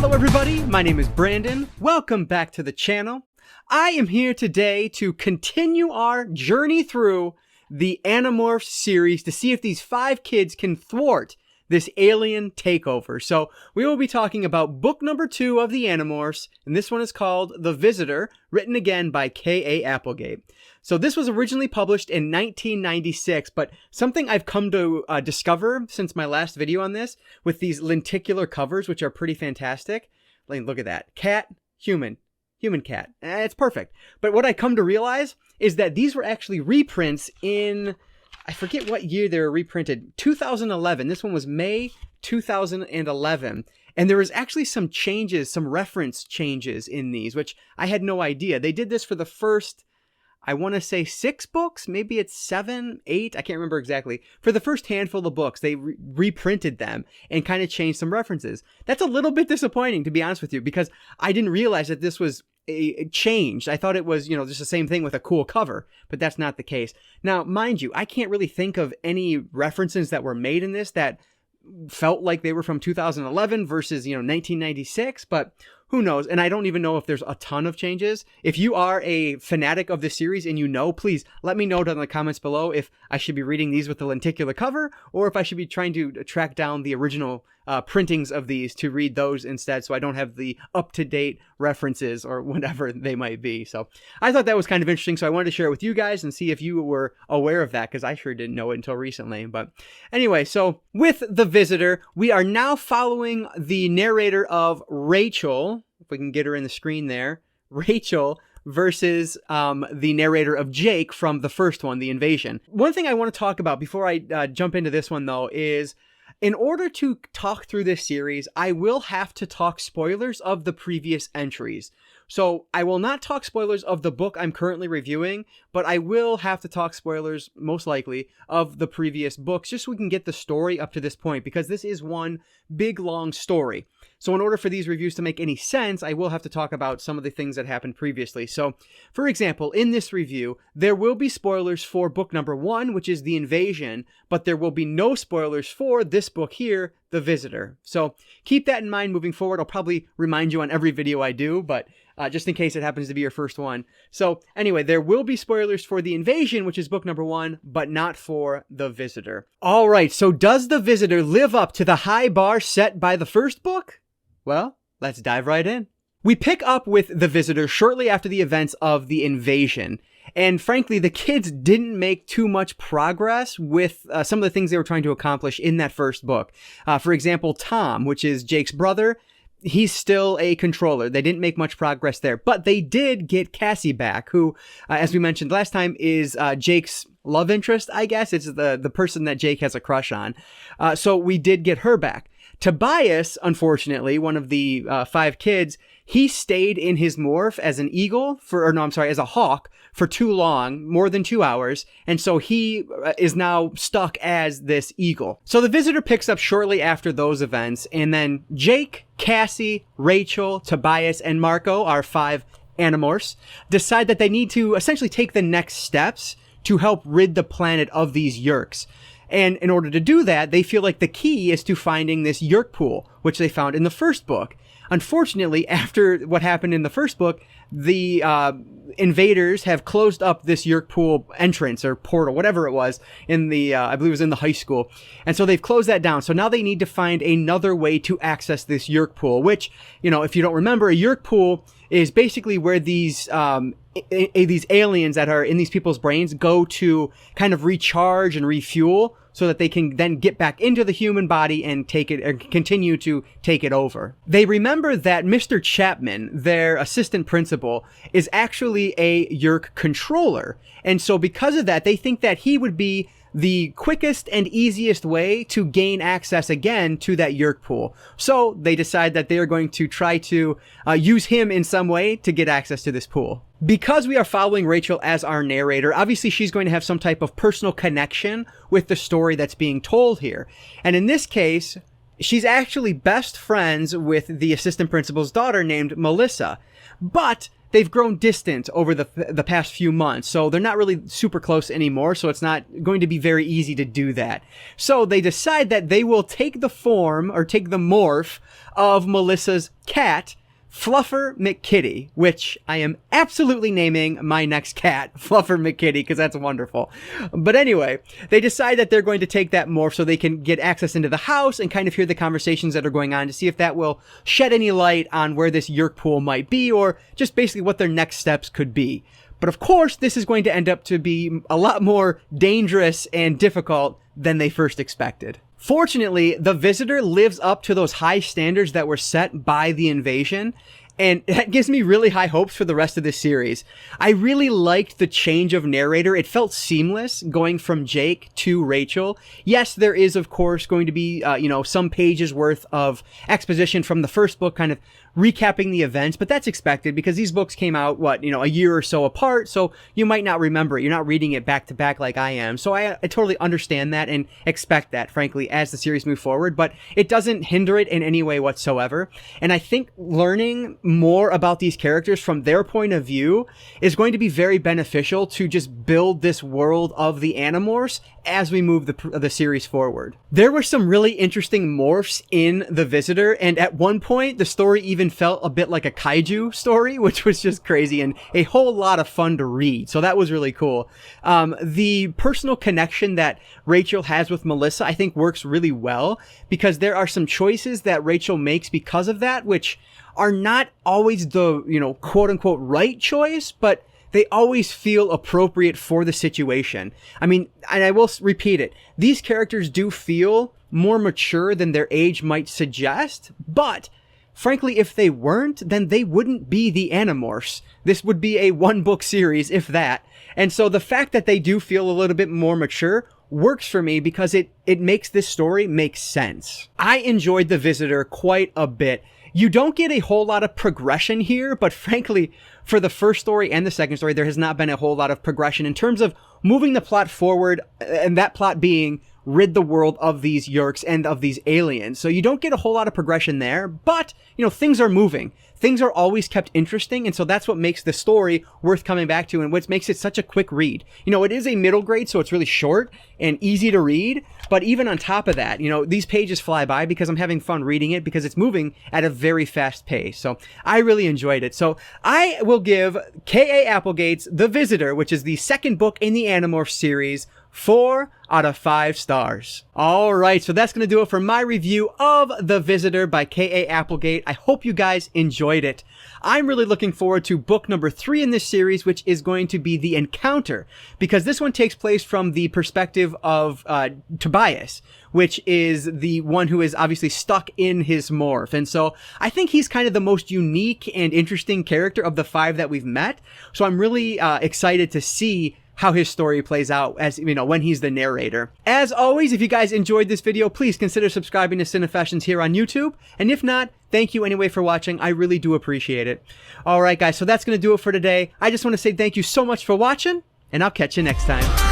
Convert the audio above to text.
Hello everybody, my name is Brandon. Welcome back to the channel. I am here today to continue our journey through the Animorphs series to see if these 5 kids can thwart this alien takeover. So we will be talking about book number 2 of the Animorphs, and this one is called The Visitor, written again by K.A. Applegate. So this was originally published in 1996, but something I've come to discover since my last video on this, with these lenticular covers, which are pretty fantastic. Like, look at that. Cat, human, human cat. It's perfect. But what I come to realize is that these were actually reprints in, I forget what year they were reprinted, 2011. This one was May 2011. And there was actually some changes, some reference changes in these, which I had no idea. They did this for the first, I want to say 6 books, maybe it's 7, 8, I can't remember exactly. For the first handful of books, they reprinted them and kind of changed some references. That's a little bit disappointing, to be honest with you, because I didn't realize that this was changed. I thought it was, you know, just the same thing with a cool cover, but that's not the case. Now, mind you, I can't really think of any references that were made in this that felt like they were from 2011 versus, 1996, but who knows? And I don't even know if there's a ton of changes. If you are a fanatic of this series and you know, please let me know down in the comments below if I should be reading these with the lenticular cover or if I should be trying to track down the original printings of these to read those instead, so I don't have the up-to-date references or whatever they might be. So I thought that was kind of interesting, so I wanted to share it with you guys and see if you were aware of that, because I sure didn't know it until recently. But anyway, so with The Visitor, we are now following the narrator of Rachel, if we can get her in the screen there, Rachel versus the narrator of Jake from the first one, The Invasion. One thing I want to talk about before I jump into this one, though, is in order to talk through this series, I will have to talk spoilers of the previous entries. So I will not talk spoilers of the book I'm currently reviewing, but I will have to talk spoilers, most likely, of the previous books, just so we can get the story up to this point, because this is one big, long story. So in order for these reviews to make any sense, I will have to talk about some of the things that happened previously. So, for example, in this review, there will be spoilers for book number 1, which is The Invasion, but there will be no spoilers for this book here, The Visitor. So keep that in mind moving forward. I'll probably remind you on every video I do, but just in case it happens to be your first one. So anyway, there will be spoilers for The Invasion, which is book number 1, but not for The Visitor. All right, so does The Visitor live up to the high bar set by the first book? Well, let's dive right in. We pick up with The Visitor shortly after the events of The Invasion. And frankly, the kids didn't make too much progress with some of the things they were trying to accomplish in that first book. For example, Tom, which is Jake's brother, he's still a controller. They didn't make much progress there, but they did get Cassie back, who, as we mentioned last time, is Jake's love interest, I guess. It's the person that Jake has a crush on. So we did get her back. Tobias, unfortunately, one of the 5 kids, he stayed in his morph as an eagle as a hawk for too long, more than 2 hours. And so he is now stuck as this eagle. So The Visitor picks up shortly after those events. And then Jake, Cassie, Rachel, Tobias, and Marco, our 5 Animorphs, decide that they need to essentially take the next steps to help rid the planet of these Yeerks. And in order to do that, they feel like the key is to finding this Yeerk pool, which they found in the first book. Unfortunately, after what happened in the first book, the invaders have closed up this Yeerk pool entrance or portal, whatever it was, in the, I believe it was in the high school. And so they've closed that down. So now they need to find another way to access this Yeerk pool, which, if you don't remember, a Yeerk pool is basically where these aliens that are in these people's brains go to kind of recharge and refuel, so that they can then get back into the human body and take it, or continue to take it over. They remember that Mr. Chapman, their assistant principal, is actually a Yeerk controller. And so because of that, they think that he would be the quickest and easiest way to gain access again to that Yeerk pool. So they decide that they are going to try to use him in some way to get access to this pool. Because we are following Rachel as our narrator, obviously she's going to have some type of personal connection with the story that's being told here. And in this case, she's actually best friends with the assistant principal's daughter named Melissa. But they've grown distant over the past few months, so they're not really super close anymore, so it's not going to be very easy to do that. So they decide that they will take the form, or take the morph, of Melissa's cat, Fluffer McKitty, which I am absolutely naming my next cat Fluffer McKitty, because that's wonderful. But anyway, they decide that they're going to take that morph so they can get access into the house and kind of hear the conversations that are going on to see if that will shed any light on where this Yeerk pool might be, or just basically what their next steps could be. But of course, this is going to end up to be a lot more dangerous and difficult than they first expected. Fortunately, the Visitor lives up to those high standards that were set by the invasion, and that gives me really high hopes for the rest of this series. I really liked the change of narrator. It felt seamless going from Jake to Rachel. Yes, there is, of course, going to be, some pages worth of exposition from the first book, kind of recapping the events, but that's expected because these books came out, a year or so apart, so you might not remember it. You're not reading it back to back like I am. So I totally understand that and expect that, frankly, as the series moves forward, but it doesn't hinder it in any way whatsoever. And I think learning more about these characters from their point of view is going to be very beneficial to just build this world of the Animorphs as we move the series forward. There were some really interesting morphs in The Visitor, and at one point the story even felt a bit like a kaiju story, which was just crazy and a whole lot of fun to read. So that was really cool. The personal connection that Rachel has with Melissa, I think, works really well because there are some choices that Rachel makes because of that, which are not always the, quote unquote right choice, but they always feel appropriate for the situation. I mean, and I will repeat it, these characters do feel more mature than their age might suggest, but frankly, if they weren't, then they wouldn't be the Animorphs. This would be a one-book series, if that. And so the fact that they do feel a little bit more mature works for me because it makes this story make sense. I enjoyed The Visitor quite a bit. You don't get a whole lot of progression here, but frankly, for the first story and the second story, there has not been a whole lot of progression in terms of moving the plot forward, and that plot being rid the world of these Yeerks and of these aliens. So you don't get a whole lot of progression there, but, things are moving. Things are always kept interesting, and so that's what makes the story worth coming back to and what makes it such a quick read. It is a middle grade, so it's really short and easy to read, but even on top of that, these pages fly by because I'm having fun reading it because it's moving at a very fast pace. So I really enjoyed it. So I will give K.A. Applegate's The Visitor, which is the second book in the Animorphs series, 4 out of 5 stars. All right, so that's going to do it for my review of The Visitor by K.A. Applegate. I hope you guys enjoyed it. I'm really looking forward to book number 3 in this series, which is going to be The Encounter, because this one takes place from the perspective of Tobias, which is the one who is obviously stuck in his morph. And so I think he's kind of the most unique and interesting character of the 5 that we've met. So I'm really excited to see how his story plays out as, when he's the narrator. As always, if you guys enjoyed this video, please consider subscribing to Cinefessions here on YouTube. And if not, thank you anyway for watching. I really do appreciate it. All right, guys, so that's going to do it for today. I just want to say thank you so much for watching, and I'll catch you next time.